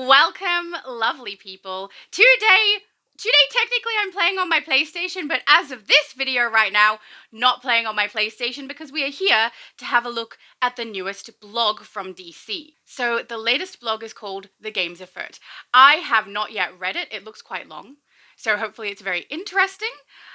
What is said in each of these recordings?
Welcome, lovely people. Today technically I'm playing on my PlayStation, but as of this video right now, not playing on my PlayStation because we are here to have a look at the newest blog from DC. So the latest blog is called The Games Afoot. I have not yet read it. It looks quite long, so hopefully it's very interesting.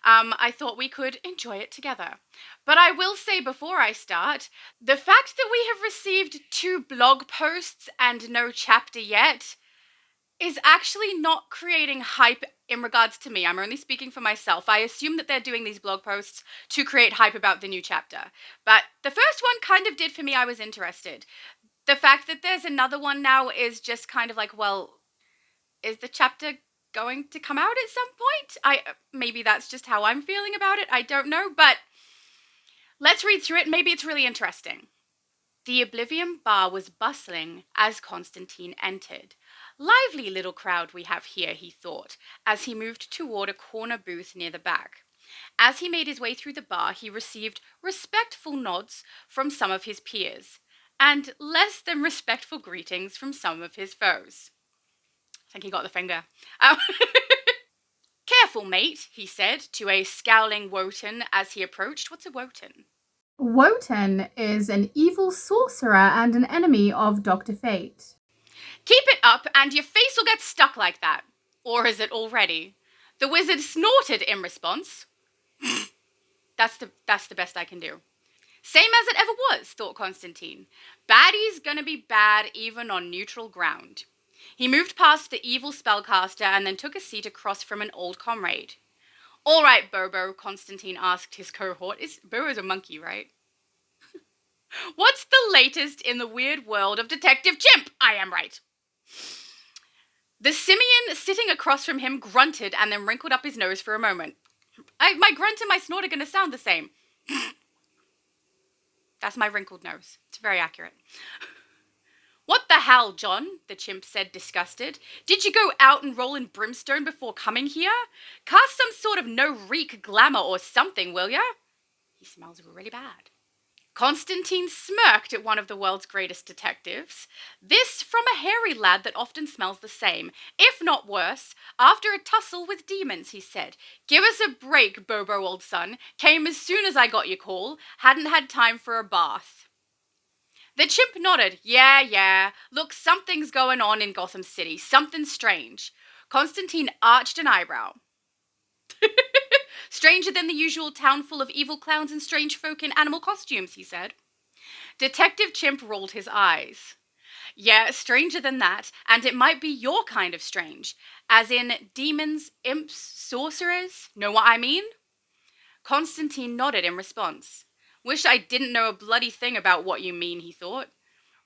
I thought we could enjoy it together. But I will say before I start, the fact that we have received 2 blog posts and no chapter yet is actually not creating hype in regards to me. I'm only speaking for myself. I assume that they're doing these blog posts to create hype about the new chapter. But the first one kind of did for me. I was interested. The fact that there's another one now is just kind of like, well, is the chapter going to come out at some point? Maybe that's just how I'm feeling about it. I don't know, but let's read through it. Maybe it's really interesting. The Oblivion bar was bustling as Constantine entered. Lively little crowd we have here, he thought, as he moved toward a corner booth near the back. As he made his way through the bar, he received respectful nods from some of his peers, and less than respectful greetings from some of his foes. I think he got the finger. Careful, mate, he said to a scowling Wotan as he approached. What's a Wotan? Wotan is an evil sorcerer and an enemy of Dr. Fate. Keep it up and your face will get stuck like that. Or is it already? The wizard snorted in response. That's the best I can do. Same as it ever was, thought Constantine. Baddie's gonna be bad even on neutral ground. He moved past the evil spellcaster and then took a seat across from an old comrade. All right, Bobo, Constantine asked his cohort. Bobo's a monkey, right? What's the latest in the weird world of Detective Chimp? I am right. The simian sitting across from him grunted and then wrinkled up his nose for a moment. My grunt and my snort are going to sound the same. That's my wrinkled nose. It's very accurate. What the hell, John? The chimp said, disgusted. Did you go out and roll in brimstone before coming here? Cast some sort of no-reek glamour or something, will ya? He smells really bad. Constantine smirked at one of the world's greatest detectives. This from a hairy lad that often smells the same, if not worse, after a tussle with demons, he said. Give us a break, Bobo, old son. Came as soon as I got your call. Hadn't had time for a bath. The chimp nodded. Yeah. Look, something's going on in Gotham City. Something strange. Constantine arched an eyebrow. Stranger than the usual town full of evil clowns and strange folk in animal costumes, he said. Detective Chimp rolled his eyes. Yeah, stranger than that, and it might be your kind of strange. As in demons, imps, sorcerers? Know what I mean? Constantine nodded in response. Wish I didn't know a bloody thing about what you mean, he thought.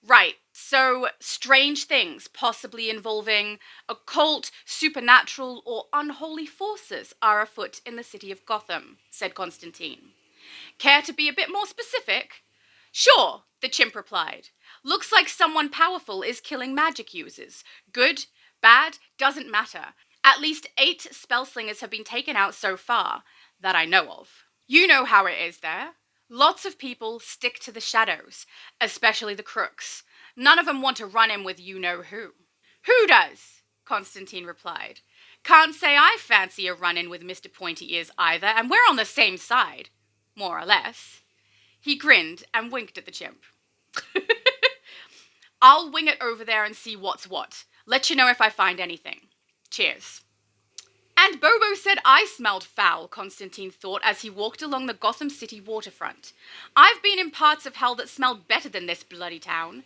Right, so strange things, possibly involving occult, supernatural, or unholy forces are afoot in the city of Gotham, said Constantine. Care to be a bit more specific? Sure, the chimp replied. Looks like someone powerful is killing magic users. Good, bad, doesn't matter. At least 8 spellslingers have been taken out so far, that I know of. You know how it is there. Lots of people stick to the shadows, especially the crooks. None of them want to run in with you-know-who. Who does? Constantine replied. Can't say I fancy a run-in with Mr. Pointy Ears either, and we're on the same side. More or less. He grinned and winked at the chimp. I'll wing it over there and see what's what. Let you know if I find anything. Cheers. And Bobo said I smelled foul, Constantine thought as he walked along the Gotham City waterfront. I've been in parts of hell that smelled better than this bloody town.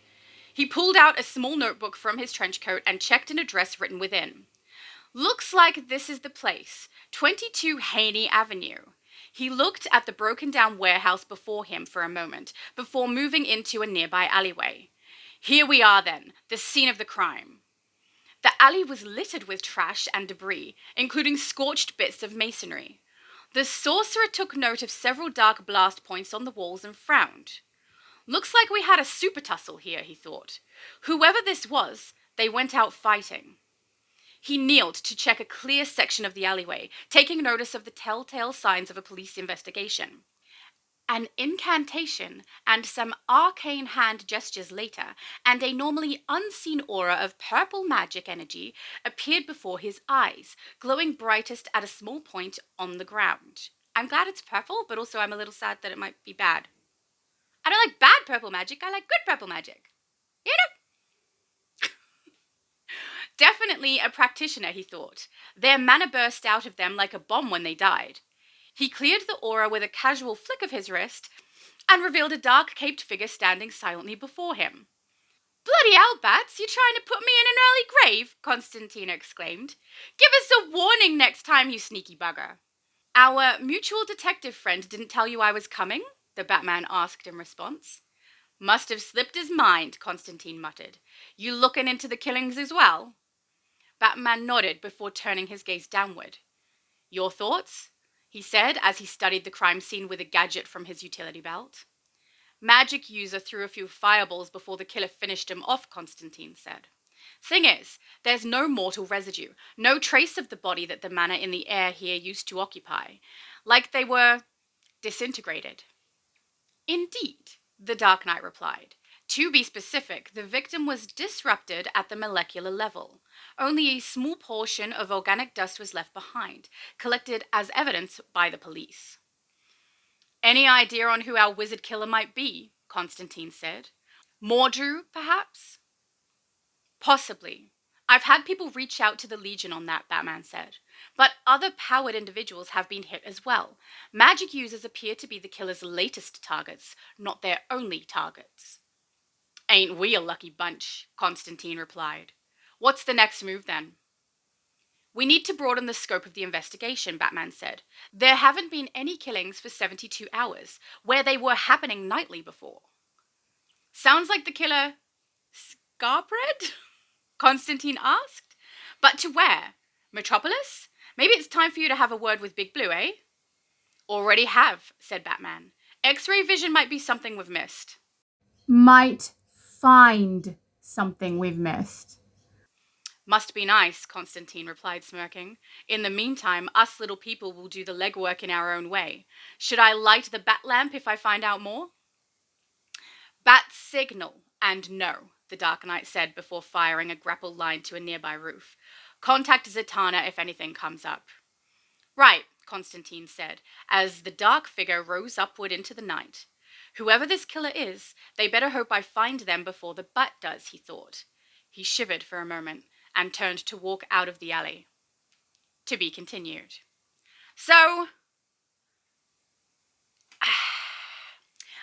He pulled out a small notebook from his trench coat and checked an address written within. Looks like this is the place, 22 Haney Avenue. He looked at the broken-down warehouse before him for a moment, before moving into a nearby alleyway. Here we are then, the scene of the crime. The alley was littered with trash and debris, including scorched bits of masonry. The sorcerer took note of several dark blast points on the walls and frowned. Looks like we had a super tussle here, he thought. Whoever this was, they went out fighting. He kneeled to check a clear section of the alleyway, taking notice of the telltale signs of a police investigation. An incantation and some arcane hand gestures later, and a normally unseen aura of purple magic energy appeared before his eyes, glowing brightest at a small point on the ground. I'm glad it's purple, but also I'm a little sad that it might be bad. I don't like bad purple magic, I like good purple magic. You know? Definitely a practitioner, he thought. Their mana burst out of them like a bomb when they died. He cleared the aura with a casual flick of his wrist and revealed a dark-caped figure standing silently before him. "Bloody hell, Bats, you trying to put me in an early grave?" Constantine exclaimed. "Give us a warning next time, you sneaky bugger." "Our mutual detective friend didn't tell you I was coming?" the Batman asked in response. "Must have slipped his mind," Constantine muttered. "You looking into the killings as well?" Batman nodded before turning his gaze downward. "Your thoughts?" he said as he studied the crime scene with a gadget from his utility belt. "Magic user threw a few fireballs before the killer finished him off," Constantine said. "Thing is, there's no mortal residue, no trace of the body that the mana in the air here used to occupy, like they were disintegrated." "Indeed," the Dark Knight replied. "To be specific, the victim was disrupted at the molecular level. Only a small portion of organic dust was left behind, collected as evidence by the police." "Any idea on who our wizard killer might be?" Constantine said. "Mordru, perhaps?" "Possibly. I've had people reach out to the Legion on that," Batman said. "But other powered individuals have been hit as well. Magic users appear to be the killer's latest targets, not their only targets." "Ain't we a lucky bunch?" Constantine replied. "What's the next move then?" "We need to broaden the scope of the investigation," Batman said. "There haven't been any killings for 72 hours, where they were happening nightly before." "Sounds like the killer Scarbread?" Constantine asked. "But to where? Metropolis? Maybe it's time for you to have a word with Big Blue, eh?" "Already have," said Batman. "X-ray vision might be something we've missed." Might find something we've missed. "Must be nice," Constantine replied, smirking. "In the meantime, us little people will do the legwork in our own way. Should I light the bat lamp if I find out more?" "Bat signal, and no," the Dark Knight said before firing a grapple line to a nearby roof. "Contact Zatanna if anything comes up." "Right," Constantine said, as the dark figure rose upward into the night. "Whoever this killer is, they better hope I find them before the Bat does," he thought. He shivered for a moment and turned to walk out of the alley. To be continued. So,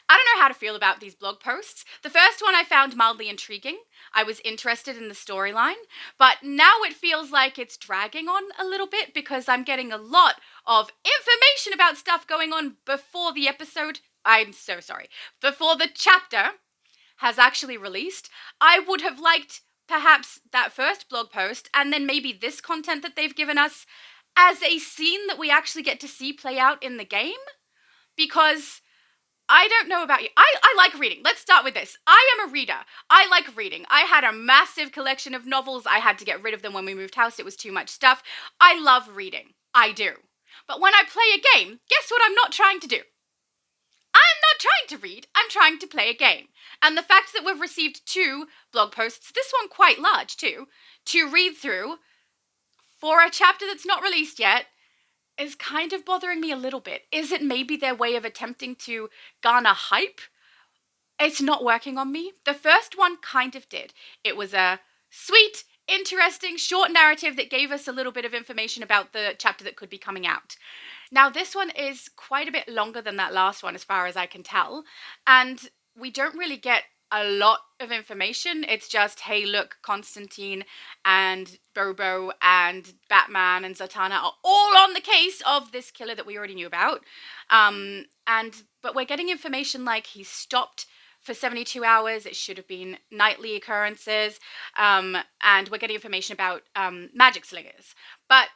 I don't know how to feel about these blog posts. The first one I found mildly intriguing. I was interested in the storyline, but now it feels like it's dragging on a little bit because I'm getting a lot of information about stuff going on before the episode. I'm so sorry. Before the chapter has actually released. I would have liked perhaps that first blog post and then maybe this content that they've given us as a scene that we actually get to see play out in the game, because I don't know about you. I like reading. Let's start with this. I am a reader. I like reading. I had a massive collection of novels. I had to get rid of them when we moved house. It was too much stuff. I love reading. I do. But when I play a game, guess what I'm not trying to do? I'm not trying to read, I'm trying to play a game. And the fact that we've received 2 blog posts, this one quite large too, to read through for a chapter that's not released yet is kind of bothering me a little bit. Is it maybe their way of attempting to garner hype? It's not working on me. The first one kind of did. It was a sweet, interesting, short narrative that gave us a little bit of information about the chapter that could be coming out. Now, this one is quite a bit longer than that last one, as far as I can tell, and we don't really get a lot of information. It's just, hey, look, Constantine and Bobo and Batman and Zatanna are all on the case of this killer that we already knew about. But we're getting information like he stopped for 72 hours. It should have been nightly occurrences. And we're getting information about magic slingers. But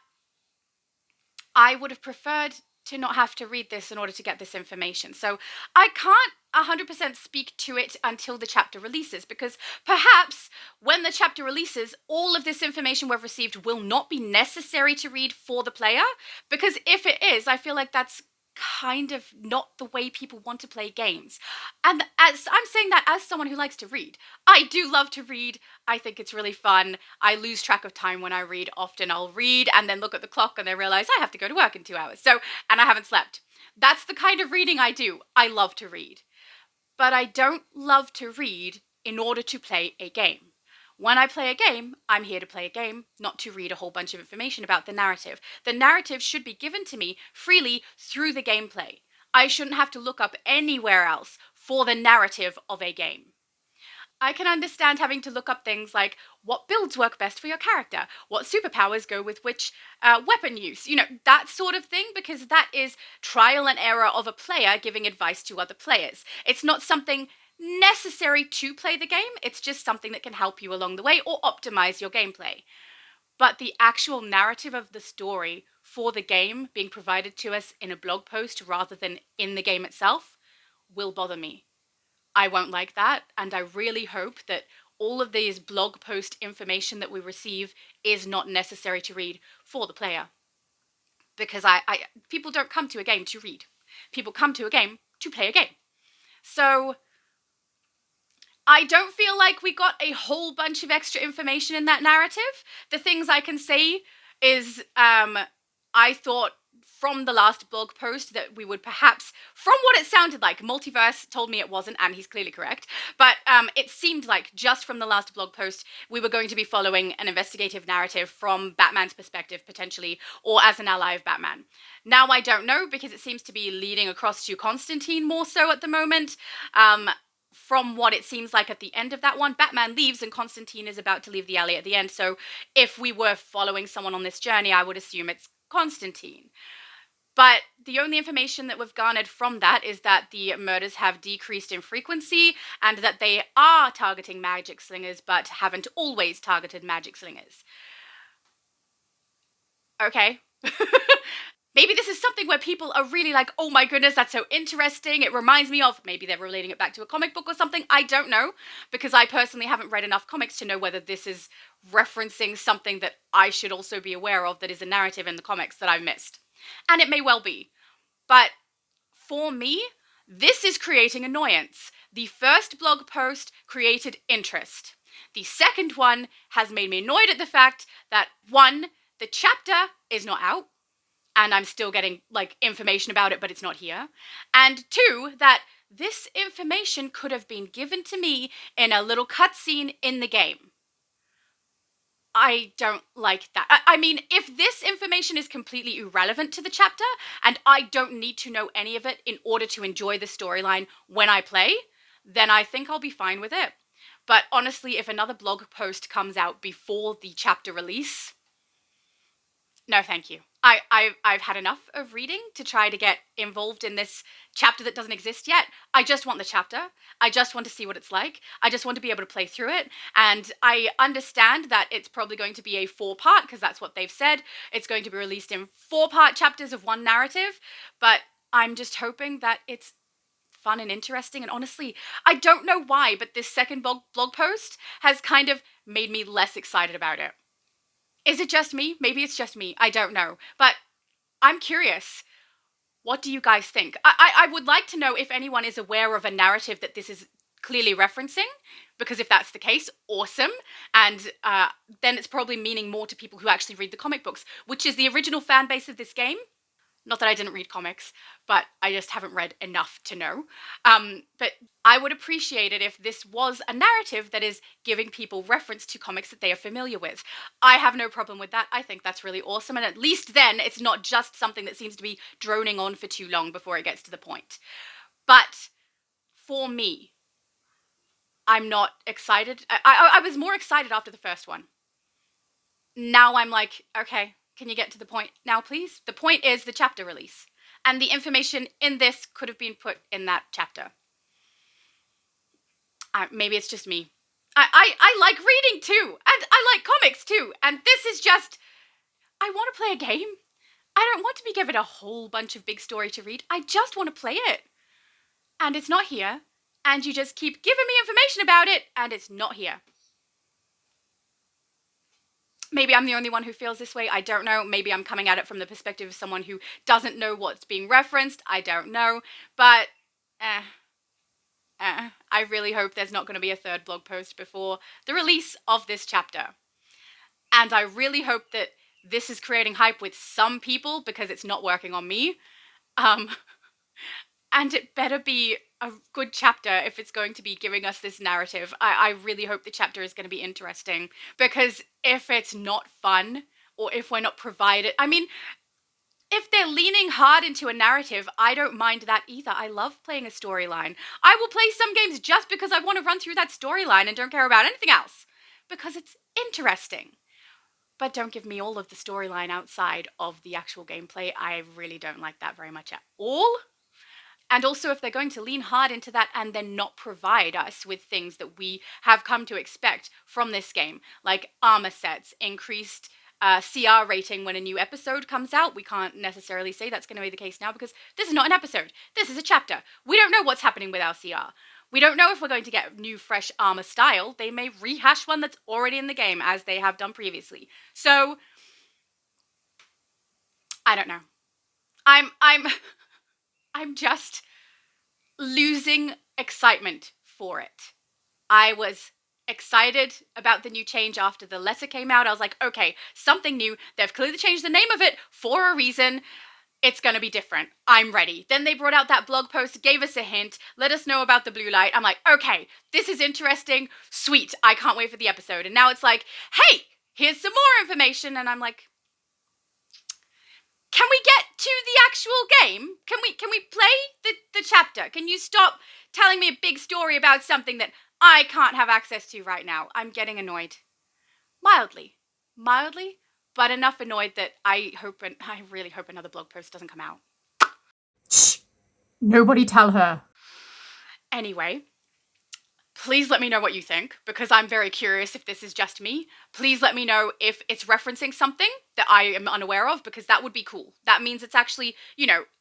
I would have preferred to not have to read this in order to get this information. So I can't 100% speak to it until the chapter releases, because perhaps when the chapter releases, all of this information we've received will not be necessary to read for the player, because if it is, I feel like that's kind of not the way people want to play games. And as I'm saying that as someone who likes to read. I do love to read. I think it's really fun. I lose track of time when I read. Often I'll read and then look at the clock and then realize I have to go to work in 2 hours. And I haven't slept. That's the kind of reading I do. I love to read. But I don't love to read in order to play a game. When I play a game, I'm here to play a game, not to read a whole bunch of information about the narrative. The narrative should be given to me freely through the gameplay. I shouldn't have to look up anywhere else for the narrative of a game. I can understand having to look up things like what builds work best for your character, what superpowers go with which weapon use, that sort of thing, because that is trial and error of a player giving advice to other players. It's not something necessary to play the game, it's just something that can help you along the way or optimize your gameplay. But the actual narrative of the story for the game being provided to us in a blog post rather than in the game itself will bother me. I won't like that, and I really hope that all of these blog post information that we receive is not necessary to read for the player. Because people don't come to a game to read. People come to a game to play a game. So I don't feel like we got a whole bunch of extra information in that narrative. The things I can say is I thought from the last blog post that we would perhaps, from what it sounded like, Multiverse told me it wasn't, and he's clearly correct, but it seemed like just from the last blog post we were going to be following an investigative narrative from Batman's perspective, potentially, or as an ally of Batman. Now I don't know, because it seems to be leading across to Constantine more so at the moment. From what it seems like at the end of that one, Batman leaves and Constantine is about to leave the alley at the end, so if we were following someone on this journey, I would assume it's Constantine. But the only information that we've garnered from that is that the murders have decreased in frequency and that they are targeting magic slingers, but haven't always targeted magic slingers. Okay. Maybe this is something where people are really like, oh my goodness, that's so interesting. It reminds me of, maybe they're relating it back to a comic book or something. I don't know, because I personally haven't read enough comics to know whether this is referencing something that I should also be aware of that is a narrative in the comics that I've missed. And it may well be. But for me, this is creating annoyance. The first blog post created interest. The second one has made me annoyed at the fact that, one, the chapter is not out, and I'm still getting, information about it, but it's not here. And two, that this information could have been given to me in a little cutscene in the game. I don't like that. I mean, if this information is completely irrelevant to the chapter, and I don't need to know any of it in order to enjoy the storyline when I play, then I think I'll be fine with it. But honestly, if another blog post comes out before the chapter release, no thank you. I've had enough of reading to try to get involved in this chapter that doesn't exist yet. I just want the chapter. I just want to see what it's like. I just want to be able to play through it. And I understand that it's probably going to be a 4-part, because that's what they've said. It's going to be released in 4-part chapters of one narrative. But I'm just hoping that it's fun and interesting. And honestly, I don't know why, but this second blog post has kind of made me less excited about it. Is it just me? Maybe it's just me. I don't know. But I'm curious. What do you guys think? I would like to know if anyone is aware of a narrative that this is clearly referencing, because if that's the case, awesome. And then it's probably meaning more to people who actually read the comic books, which is the original fan base of this game. Not that I didn't read comics, but I just haven't read enough to know. But I would appreciate it if this was a narrative that is giving people reference to comics that they are familiar with. I have no problem with that. I think that's really awesome. And at least then it's not just something that seems to be droning on for too long before it gets to the point. But for me, I'm not excited. I was more excited after the first one. Now I'm like, okay, can you get to the point now, please? The point is the chapter release. And the information in this could have been put in that chapter. Maybe it's just me. I like reading too. And I like comics too. And this is just, I want to play a game. I don't want to be given a whole bunch of big story to read. I just want to play it. And it's not here. And you just keep giving me information about it, and it's not here. Maybe I'm the only one who feels this way. I don't know. Maybe I'm coming at it from the perspective of someone who doesn't know what's being referenced. I don't know. But, I really hope there's not going to be a third blog post before the release of this chapter. And I really hope that this is creating hype with some people because it's not working on me. And it better be a good chapter if it's going to be giving us this narrative. I really hope the chapter is going to be interesting, because if it's not fun, or if we're not provided, I mean, if they're leaning hard into a narrative, I don't mind that either. I love playing a storyline. I will play some games just because I want to run through that storyline and don't care about anything else, because it's interesting. But don't give me all of the storyline outside of the actual gameplay. I really don't like that very much at all. And also, if they're going to lean hard into that and then not provide us with things that we have come to expect from this game, like armor sets, increased CR rating when a new episode comes out, we can't necessarily say that's going to be the case now because this is not an episode. This is a chapter. We don't know what's happening with our CR. We don't know if we're going to get new, fresh armor style. They may rehash one that's already in the game, as they have done previously. So, I don't know. I'm just losing excitement for it. I was excited about the new change after the letter came out. I was like, okay, something new. They've clearly changed the name of it for a reason. It's going to be different. I'm ready. Then they brought out that blog post, gave us a hint, let us know about the blue light. I'm like, okay, this is interesting. Sweet. I can't wait for the episode. And now it's like, hey, here's some more information. And I'm like, can we get to the actual game? Can we play the chapter? Can you stop telling me a big story about something that I can't have access to right now? I'm getting annoyed. Mildly, but enough annoyed that I really hope another blog post doesn't come out. Shh! Nobody tell her. Anyway, please let me know what you think, because I'm very curious if this is just me. Please let me know if it's referencing something that I am unaware of, because that would be cool. That means it's actually,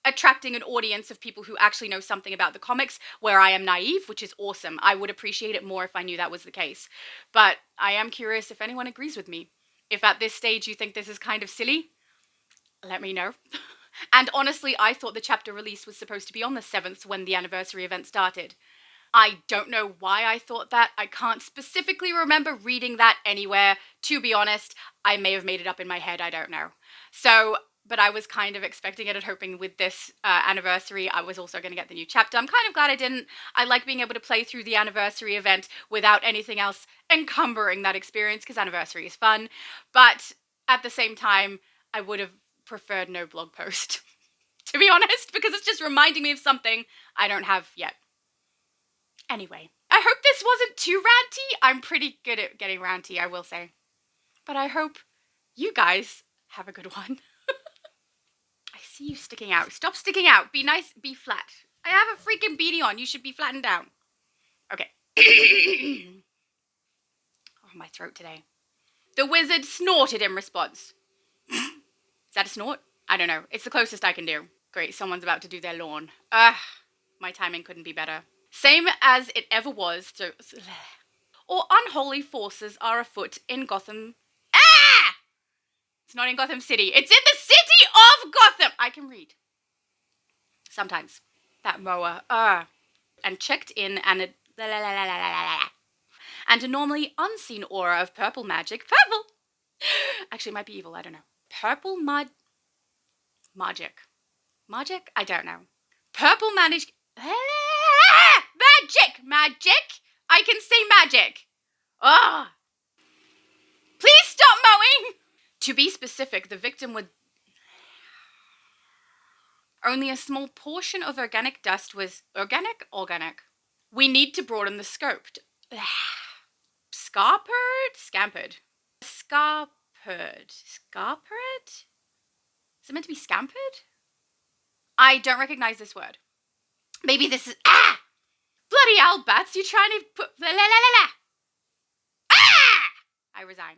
attracting an audience of people who actually know something about the comics, where I am naive, which is awesome. I would appreciate it more if I knew that was the case. But I am curious if anyone agrees with me. If at this stage you think this is kind of silly, let me know. And honestly, I thought the chapter release was supposed to be on the 7th when the anniversary event started. I don't know why I thought that. I can't specifically remember reading that anywhere. To be honest, I may have made it up in my head. I don't know. So, but I was kind of expecting it and hoping with this anniversary, I was also going to get the new chapter. I'm kind of glad I didn't. I like being able to play through the anniversary event without anything else encumbering that experience, because anniversary is fun. But at the same time, I would have preferred no blog post, to be honest, because it's just reminding me of something I don't have yet. Anyway, I hope this wasn't too ranty. I'm pretty good at getting ranty, I will say. But I hope you guys have a good one. I see you sticking out. Stop sticking out. Be nice. Be flat. I have a freaking beanie on. You should be flattened down. Okay. Oh, my throat today. The wizard snorted in response. Is that a snort? I don't know. It's the closest I can do. Great, someone's about to do their lawn. My timing couldn't be better. Same as it ever was, so... Or unholy forces are afoot in Gotham... Ah! It's not in Gotham City. It's in the city of Gotham! I can read. Sometimes. That mower. And checked in and... And a normally unseen aura of purple magic... Purple! Actually, it might be evil, I don't know. Purple magic. Magic? I don't know. Purple magic... Magic! I can say magic. Ugh. Please stop mowing! To be specific, the victim would... Only a small portion of organic dust was... Organic? We need to broaden the scope. Scampered? Scarpered? Is it meant to be scampered? I don't recognize this word. Maybe this is... Bloody hell, Bats, you trying to put... Ah! I resign.